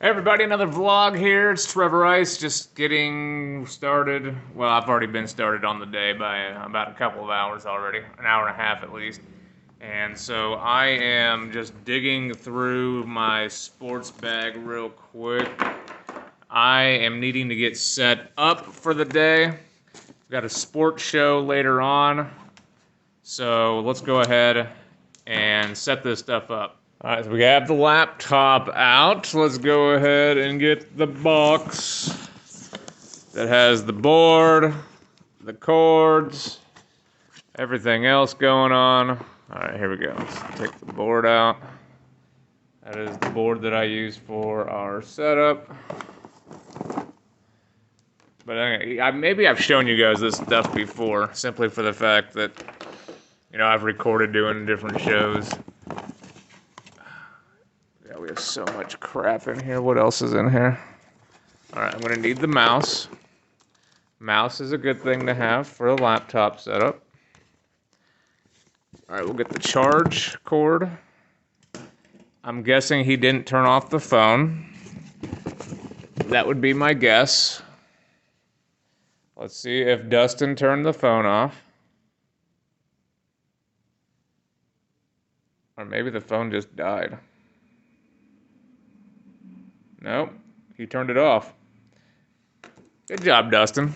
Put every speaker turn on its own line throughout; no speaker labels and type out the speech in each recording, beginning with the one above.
Hey everybody, another vlog here. It's Trevor Ice, just getting started. Well, I've already been started on the day by about a couple of hours already, an hour and a half at least. And so I am just digging through my sports bag real quick. I am needing to get set up for the day. We've got a sports show later on. So let's go ahead and set this stuff up. Alright, so we have the laptop out. Let's go ahead and get the box that has the board, the cords, everything else going on. Alright, here we go. Let's take the board out. That is the board that I use for our setup. But anyway, maybe I've shown you guys this stuff before, simply for the fact that, you know, I've recorded doing different shows. Yeah, we have so much crap in here. What else is in here? Alright, I'm going to need the mouse. Mouse is a good thing to have for a laptop setup. Alright, we'll get the charge cord. I'm guessing he didn't turn off the phone. That would be my guess. Let's see if Dustin turned the phone off. Or maybe the phone just died. Nope, he turned it off. Good job, Dustin.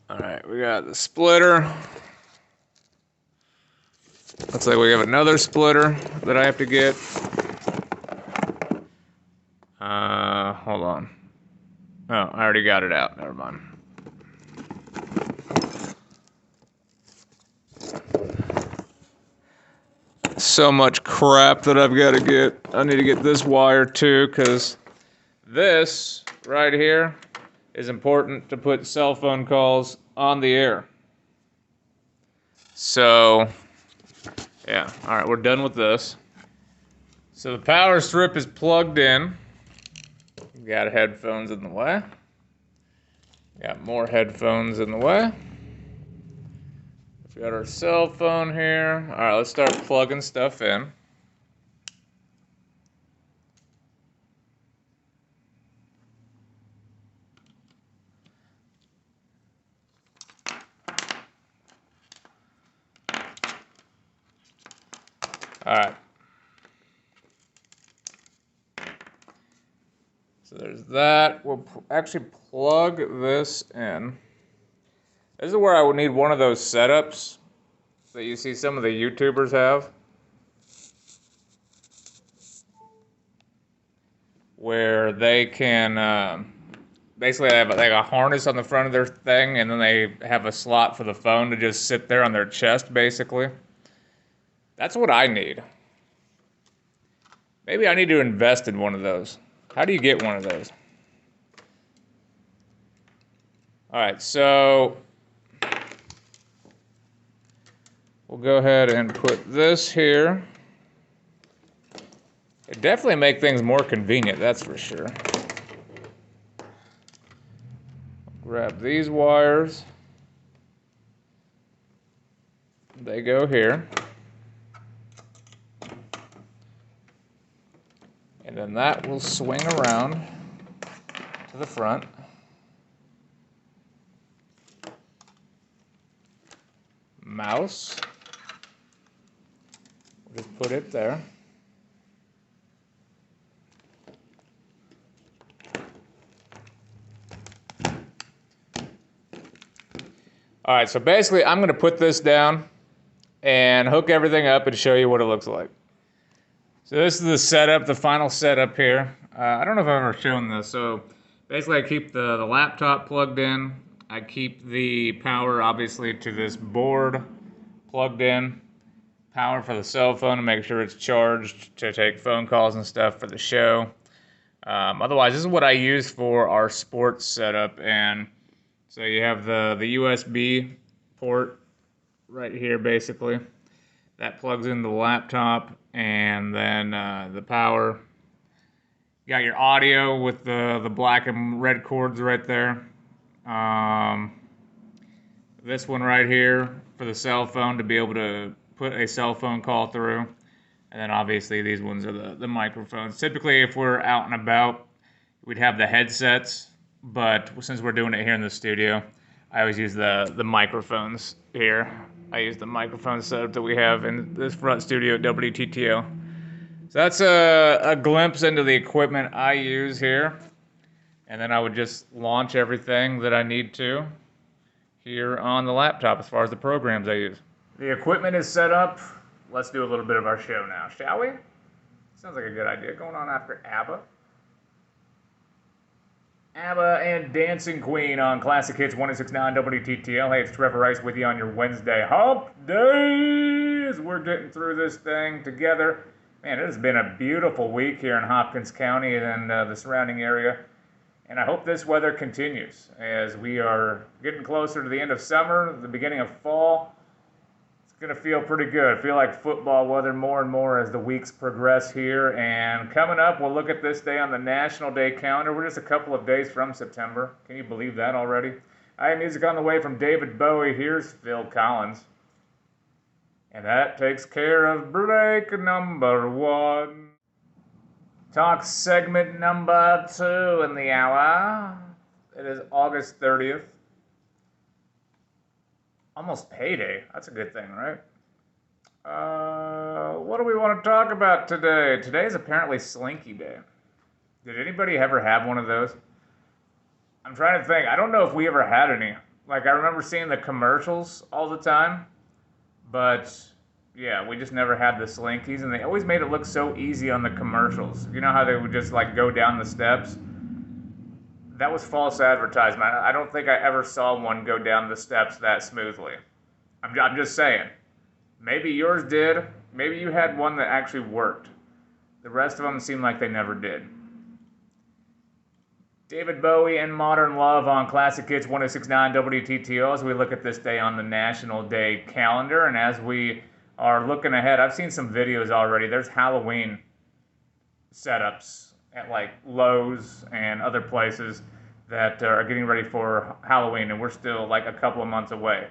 Alright, we got the splitter. Looks like we have another splitter that I have to get. Hold on. Oh, I already got it out. Never mind. So much crap that I've got to get. I need to get this wire too, because this right here is important to put cell phone calls on the air. So, yeah. Alright, we're done with this. So the power strip is plugged in. Got headphones in the way. Got more headphones in the way. We've got our cell phone here. Alright, let's start plugging stuff in. Alright. So there's that. We'll actually plug this in. This is where I would need one of those setups that you see some of the YouTubers have, where they can basically have like a harness on the front of their thing, and then they have a slot for the phone to just sit there on their chest, basically. That's what I need. Maybe I need to invest in one of those. How do you get one of those? Alright, so we'll go ahead and put this here. It definitely makes things more convenient, that's for sure. Grab these wires. They go here. And then that will swing around to the front. Mouse. We'll just put it there. Alright, so basically I'm going to put this down and hook everything up and show you what it looks like. So this is the setup, the final setup here. I don't know if I've ever shown this. So basically I keep the laptop plugged in. I keep the power obviously to this board plugged in. Power for the cell phone to make sure it's charged to take phone calls and stuff for the show. Otherwise, this is what I use for our sports setup. And so you have the USB port right here basically. That plugs into the laptop, and then the power. You got your audio with the black and red cords right there. This one right here for the cell phone to be able to put a cell phone call through. And then obviously these ones are the microphones. Typically, if we're out and about, we'd have the headsets, but since we're doing it here in the studio, I always use the microphones here. I use the microphone setup that we have in this front studio at WTTL. So that's a glimpse into the equipment I use here. And then I would just launch everything that I need to here on the laptop as far as the programs I use. The equipment is set up. Let's do a little bit of our show now, shall we? Sounds like a good idea. Going on after ABBA. ABBA and Dancing Queen on Classic Hits 106.9 WTTL. Hey, it's Trevor Rice with you on your Wednesday hump days. We're getting through this thing together. Man, it has been a beautiful week here in Hopkins County and the surrounding area. And I hope this weather continues as we are getting closer to the end of summer, the beginning of fall. It's going to feel pretty good. I feel like football weather more and more as the weeks progress here. And coming up, we'll look at this day on the National Day calendar. We're just a couple of days from September. Can you believe that already? I have music on the way from David Bowie. Here's Phil Collins. And that takes care of break number 1. Talk segment number 2 in the hour. It is August 30th. Almost payday. That's a good thing, right? What do we want to talk about today? Today is apparently Slinky Day. Did anybody ever have one of those? I'm trying to think. I don't know if we ever had any. Like, I remember seeing the commercials all the time. But, yeah, we just never had the Slinkies. And they always made it look so easy on the commercials. You know how they would just, like, go down the steps? That was false advertisement. I don't think I ever saw one go down the steps that smoothly. I'm just saying. Maybe yours did. Maybe you had one that actually worked. The rest of them seemed like they never did. David Bowie and Modern Love on Classic Hits 106.9 WTTL as we look at this day on the National Day calendar. And as we are looking ahead, I've seen some videos already. There's Halloween setups at like Lowe's and other places that are getting ready for Halloween, and we're still like a couple of months away.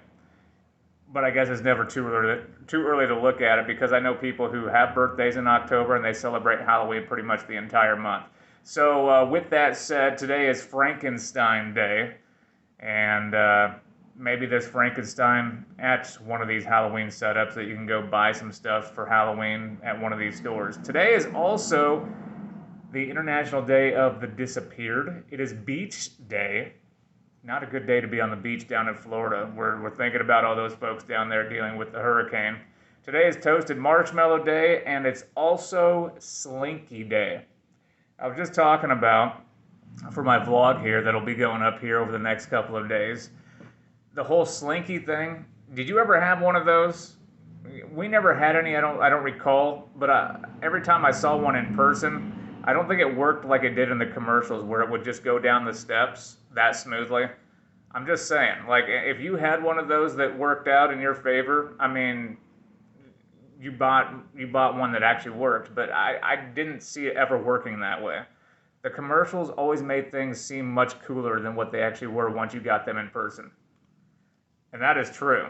But I guess it's never too early to look at it, because I know people who have birthdays in October and they celebrate Halloween pretty much the entire month. So with that said, today is Frankenstein Day, and maybe there's Frankenstein at one of these Halloween setups that you can go buy some stuff for Halloween at one of these stores. Today is also the International Day of the Disappeared. It is Beach Day. Not a good day to be on the beach down in Florida. We're thinking about all those folks down there dealing with the hurricane. Today is Toasted Marshmallow Day, and it's also Slinky Day. I was just talking about, for my vlog here that'll be going up here over the next couple of days, the whole Slinky thing. Did you ever have one of those? We never had any, I don't recall, but every time I saw one in person, I don't think it worked like it did in the commercials where it would just go down the steps that smoothly. I'm just saying, like, if you had one of those that worked out in your favor, I mean, you bought one that actually worked, but I didn't see it ever working that way. The commercials always made things seem much cooler than what they actually were once you got them in person. And that is true.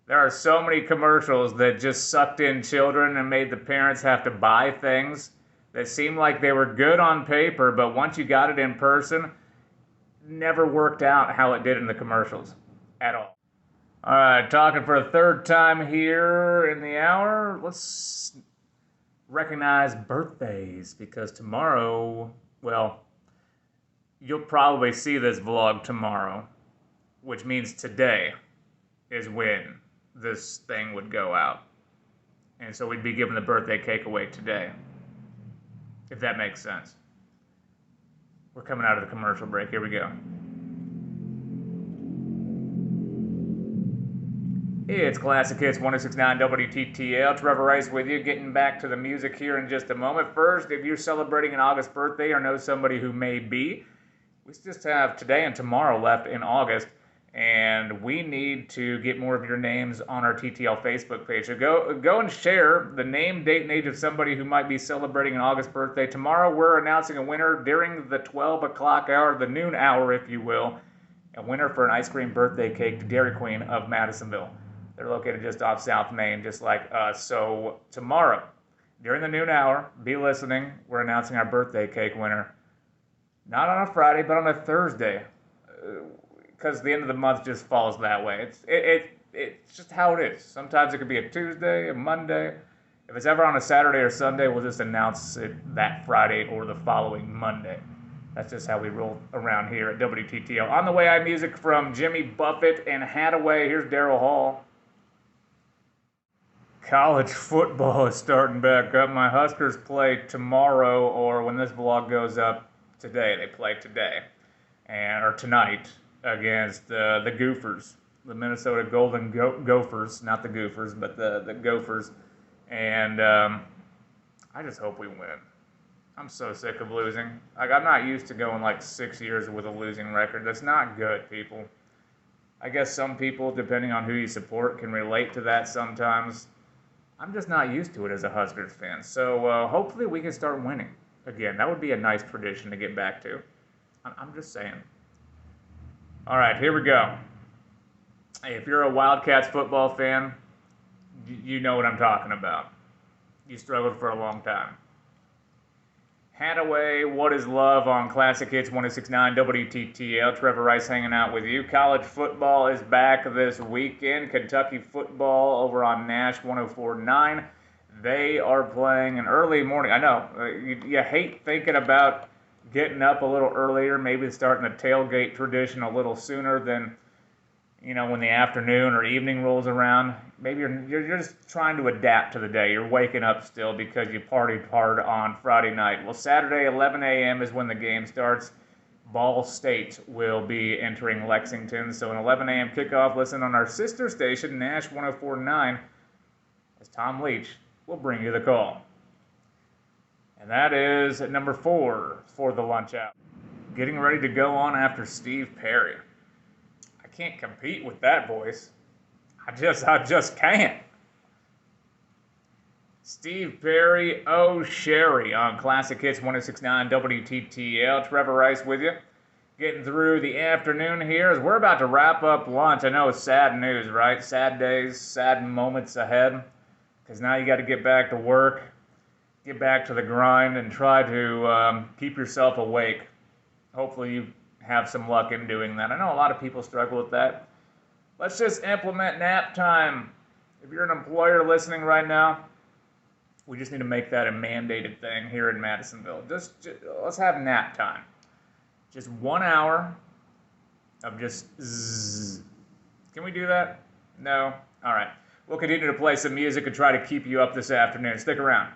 There are so many commercials that just sucked in children and made the parents have to buy things that seemed like they were good on paper, but once you got it in person, never worked out how it did in the commercials at all. All right, talking for a third time here in the hour, let's recognize birthdays, because tomorrow, well, you'll probably see this vlog tomorrow, which means today is when this thing would go out. And so we'd be giving the birthday cake away today, if that makes sense. We're coming out of the commercial break. Here we go. It's Classic Hits 106.9 WTTL. Trevor Rice with you, getting back to the music here in just a moment. First, if you're celebrating an August birthday or know somebody who may be, we just have today and tomorrow left in August, and we need to get more of your names on our TTL Facebook page. So go and share the name, date, and age of somebody who might be celebrating an August birthday. Tomorrow we're announcing a winner during the 12 o'clock hour, the noon hour, if you will. A winner for an ice cream birthday cake to Dairy Queen of Madisonville. They're located just off South Main, just like us. So tomorrow, During the noon hour, be listening. We're announcing our birthday cake winner. Not on a Friday, but on a Thursday, because the end of the month just falls that way. It's just how it is. Sometimes it could be a Tuesday, a Monday. If it's ever on a Saturday or Sunday, we'll just announce it that Friday or the following Monday. That's just how we roll around here at WTTL. On the way, I have music from Jimmy Buffett and Hadaway. Here's Daryl Hall. College football is starting back up. My Huskers play tomorrow, or when this vlog goes up today. They play today, or tonight, against the Gophers, the Minnesota Golden Gophers, not the Gophers, but the Gophers. And I just hope we win. I'm so sick of losing. Like, I'm not used to going like 6 years with a losing record. That's not good, people. I guess some people, depending on who you support, can relate to that sometimes. I'm just not used to it as a Huskers fan. So hopefully we can start winning again. That would be a nice tradition to get back to. I'm just saying. All right, here we go. Hey, if you're a Wildcats football fan, you know what I'm talking about. You struggled for a long time. Hadaway, What is Love on Classic Hits 106.9 WTTL. Trevor Rice hanging out with you. College football is back this weekend. Kentucky football over on Nash 104.9. They are playing an early morning. I know, you hate thinking about getting up a little earlier, maybe starting a tailgate tradition a little sooner than, when the afternoon or evening rolls around. Maybe you're just trying to adapt to the day. You're waking up still because you partied hard on Friday night. Well, Saturday, 11 a.m. is when the game starts. Ball State will be entering Lexington. So an 11 a.m. kickoff. Listen on our sister station, Nash 104.9, as Tom Leach will bring you the call. And that is at number 4 for the lunch hour. Getting ready to go on after Steve Perry. I can't compete with that voice. I just can't. Steve Perry, Oh Sherry on Classic Hits 106.9 WTTL. Trevor Rice with you. Getting through the afternoon here as we're about to wrap up lunch. I know it's sad news, right? Sad days, sad moments ahead. Because now you got to get back to work, get back to the grind, and try to keep yourself awake. Hopefully you have some luck in doing that. I know a lot of people struggle with that. Let's just implement nap time. If you're an employer listening right now, we just need to make that a mandated thing here in Madisonville. Just let's have nap time. Just 1 hour of just zzz. Can we do that? No? All right. We'll continue to play some music and try to keep you up this afternoon. Stick around.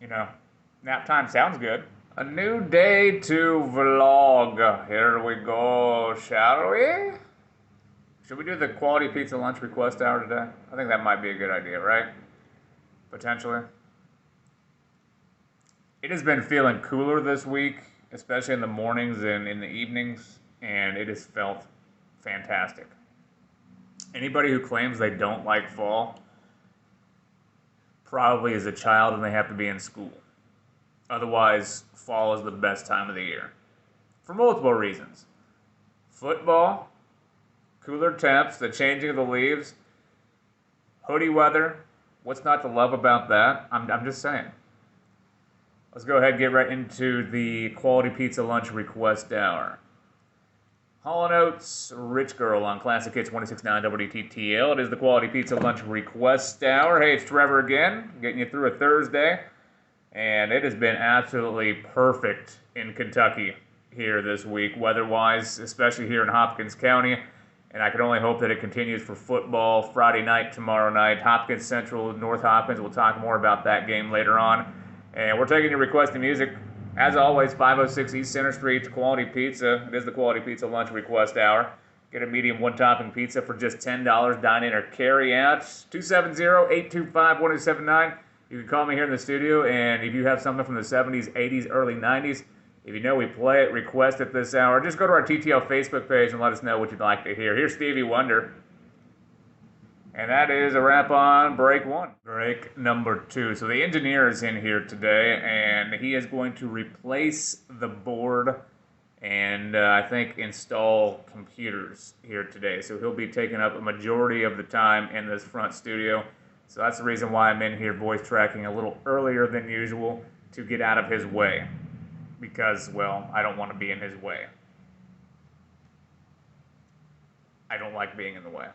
Nap time sounds good. A new day to vlog. Here we go, shall we? Should we do the quality pizza lunch request hour today? I think that might be a good idea, right? Potentially. It has been feeling cooler this week, especially in the mornings and in the evenings, and it has felt fantastic. Anybody who claims they don't like fall probably is a child and they have to be in school. Otherwise, fall is the best time of the year. For multiple reasons. Football, cooler temps, the changing of the leaves, hoodie weather. What's not to love about that? I'm just saying. Let's go ahead and get right into the quality pizza lunch request hour. Hall & Oates, Rich Girl on Classic Hits 106.9 WTTL. It is the quality pizza lunch request hour. Hey, it's Trevor again, getting you through a Thursday. And it has been absolutely perfect in Kentucky here this week, weather-wise, especially here in Hopkins County. And I can only hope that it continues for football Friday night, tomorrow night. Hopkins Central, North Hopkins. We'll talk more about that game later on. And we're taking your requested music. As always, 506 East Center Street, Quality Pizza. It is the Quality Pizza Lunch Request Hour. Get a medium one-topping pizza for just $10. Dine in or carry out. 270-825-1079. You can call me here in the studio, and if you have something from the 70s, 80s, early 90s, if you know we play it, request it this hour. Just go to our TTL Facebook page and let us know what you'd like to hear. Here's Stevie Wonder. And that is a wrap on break 1. Break number 2. So the engineer is in here today, and he is going to replace the board and I think install computers here today. So he'll be taking up a majority of the time in this front studio. So that's the reason why I'm in here voice tracking a little earlier than usual, to get out of his way. Because, well, I don't want to be in his way. I don't like being in the way.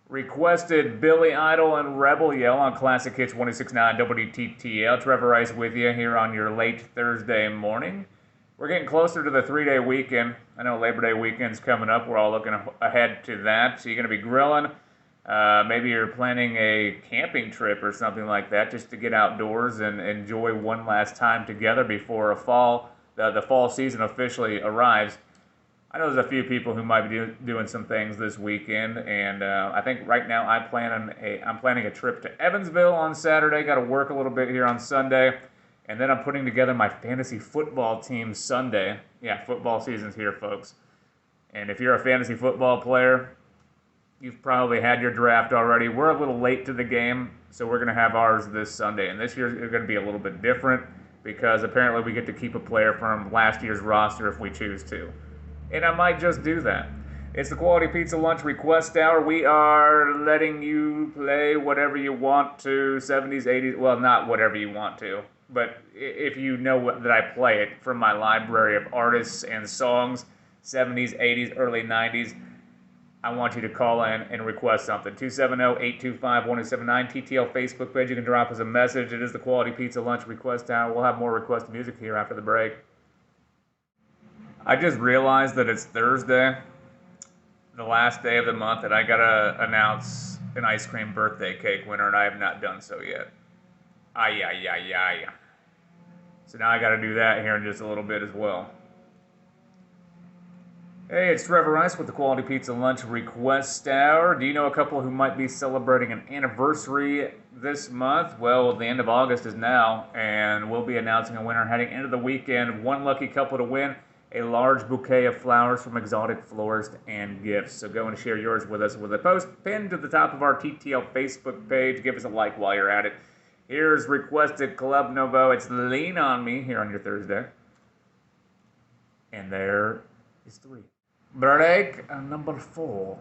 Requested Billy Idol and Rebel Yell on Classic Hits 106.9 WTTL. Trevor Rice with you here on your late Thursday morning. We're getting closer to the 3-day weekend. I know Labor Day weekend's coming up. We're all looking ahead to that. So you're going to be grilling. Maybe you're planning a camping trip or something like that, just to get outdoors and enjoy one last time together before the fall season officially arrives. I know there's a few people who might be doing some things this weekend, and I think right now I'm planning a trip to Evansville on Saturday. Got to work a little bit here on Sunday, and then I'm putting together my fantasy football team Sunday. Yeah, football season's here, folks. And if you're a fantasy football player, you've probably had your draft already. We're a little late to the game, so we're going to have ours this Sunday. And this year is going to be a little bit different because apparently we get to keep a player from last year's roster if we choose to. And I might just do that. It's the Quality Pizza Lunch Request Hour. We are letting you play whatever you want to, 70s, 80s, well, not whatever you want to, but if you know that I play it from my library of artists and songs, 70s, 80s, early 90s, I want you to call in and request something. 270-825-1079, TTL Facebook page. You can drop us a message. It is the Quality Pizza Lunch Request Hour. We'll have more requested music here after the break. I just realized that it's Thursday, the last day of the month, and I gotta announce an ice cream birthday cake winner, and I have not done so yet. Ay. So now I gotta do that here in just a little bit as well. Hey, it's Trevor Rice with the Quality Pizza Lunch Request Hour. Do you know a couple who might be celebrating an anniversary this month? Well, the end of August is now, and we'll be announcing a winner heading into the weekend. One lucky couple to win a large bouquet of flowers from Exotic Florist and Gifts. So go and share yours with us with a post pinned to the top of our TTL Facebook page. Give us a like while you're at it. Here's requested Club Nouveau. It's Lean On Me here on your Thursday. And there is 3. Break number 4.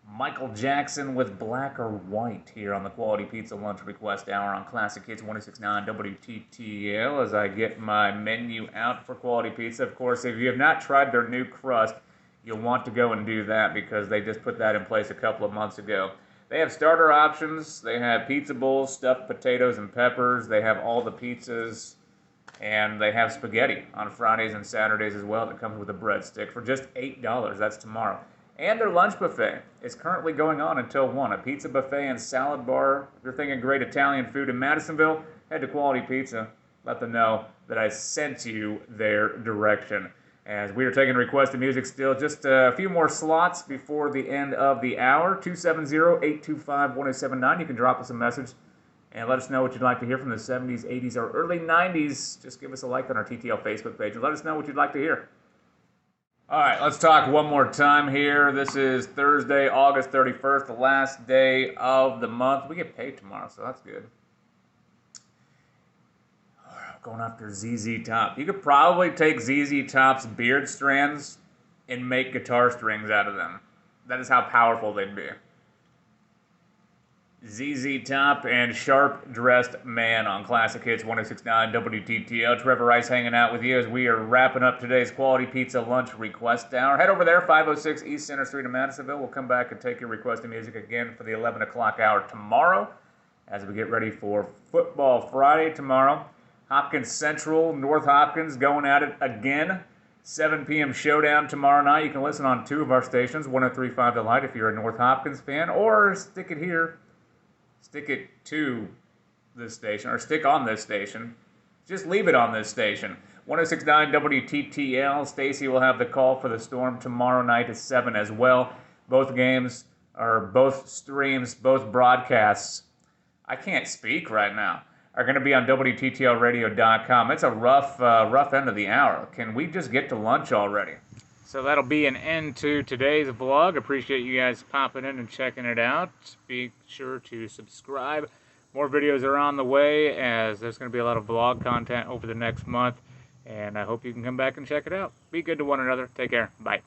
Michael Jackson with Black or White here on the Quality Pizza Lunch Request Hour on Classic Hits 106.9 WTTL as I get my menu out for Quality Pizza. Of course, if you have not tried their new crust, you'll want to go and do that because they just put that in place a couple of months ago. They have starter options. They have pizza bowls, stuffed potatoes and peppers. They have all the pizzas. And they have spaghetti on Fridays and Saturdays as well that comes with a breadstick for just $8. That's tomorrow. And their lunch buffet is currently going on until 1. A pizza buffet and salad bar. If you're thinking great Italian food in Madisonville, head to Quality Pizza. Let them know that I sent you their direction. As we are taking requested music still, just a few more slots before the end of the hour. 270-825-1079. You can drop us a message and let us know what you'd like to hear from the 70s, 80s, or early 90s. Just give us a like on our TTL Facebook page and let us know what you'd like to hear. All right, let's talk one more time here. This is Thursday, August 31st, the last day of the month. We get paid tomorrow, so that's good. Going after ZZ Top. You could probably take ZZ Top's beard strands and make guitar strings out of them. That is how powerful they'd be. ZZ Top and Sharp Dressed Man on Classic Hits 106.9 WTTL. Trevor Rice hanging out with you as we are wrapping up today's Quality Pizza Lunch Request Hour. Head over there, 506 East Center Street in Madisonville. We'll come back and take your requested music again for the 11 o'clock hour tomorrow as we get ready for Football Friday tomorrow. Hopkins Central, North Hopkins going at it again. 7 p.m. showdown tomorrow night. You can listen on 2 of our stations, 103.5 The Light if you're a North Hopkins fan, or stick it here. Stick it to this station, or stick on this station. Just leave it on this station. 106.9 WTTL. Stacy will have the call for the Storm tomorrow night at 7 as well. Both games, or both streams, both broadcasts, I can't speak right now, are going to be on WTTLradio.com. It's a rough end of the hour. Can we just get to lunch already? So that'll be an end to today's vlog. Appreciate you guys popping in and checking it out. Be sure to subscribe. More videos are on the way as there's going to be a lot of vlog content over the next month. And I hope you can come back and check it out. Be good to one another. Take care. Bye.